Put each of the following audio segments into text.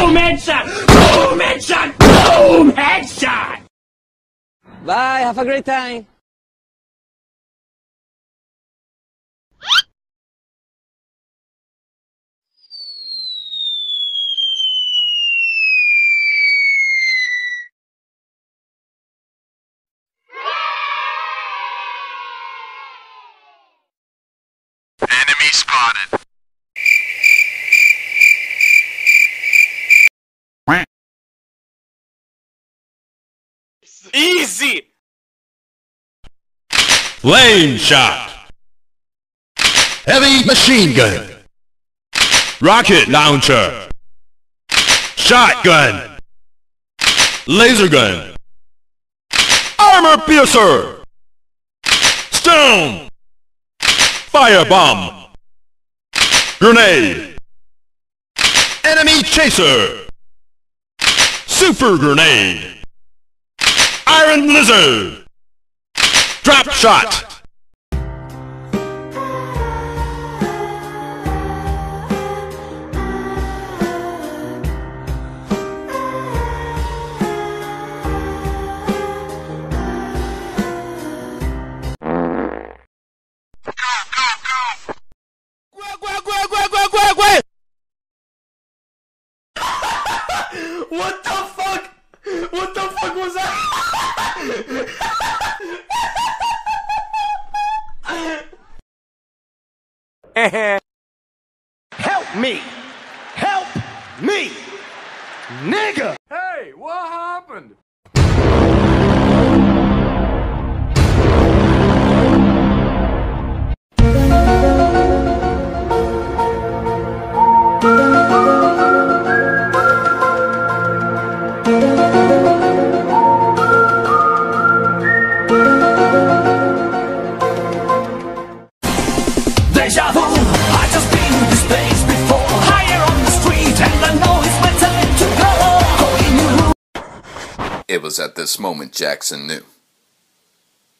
Boom headshot! Boom headshot! Boom headshot! Bye, have a great time. Enemy spotted. Easy! Lane shot. Heavy machine gun. Rocket launcher. Shotgun. Laser gun. Armor piercer. Stone. Firebomb. Grenade. Enemy chaser. Super grenade. Iron lizard. Drop shot. What the fuck? What the fuck was that? Help me! Help me! Nigga! Hey, what happened? Deja vu, I just been to this place before. Higher on the street, and I know it's my time to go. It was at this moment Jackson knew.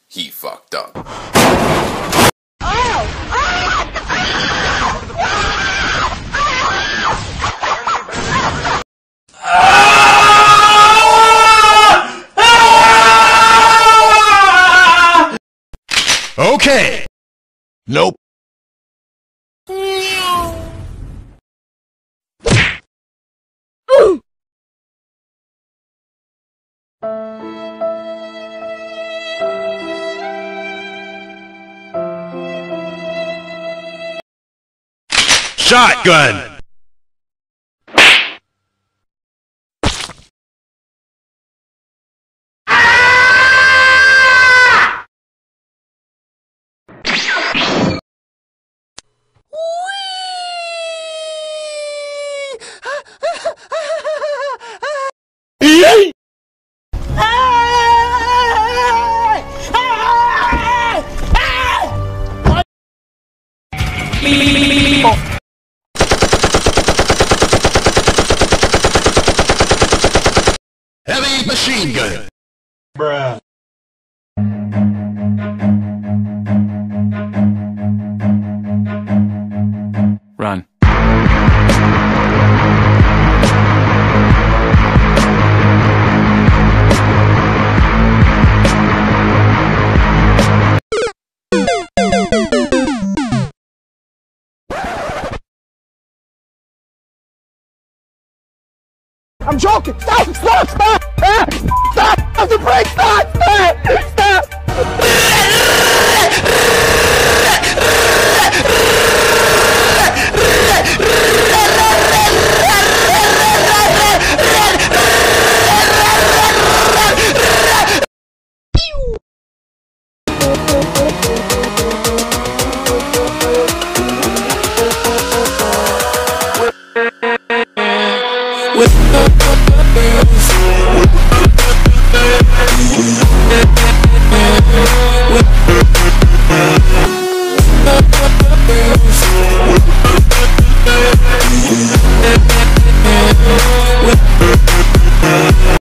He fucked up. Okay. Nope. Shotgun. Heavy machine gun. Bruh. Run. I'm joking! Stop! Stop! Stop! Stop! Stop the brake! Stop! Stop! Stop! With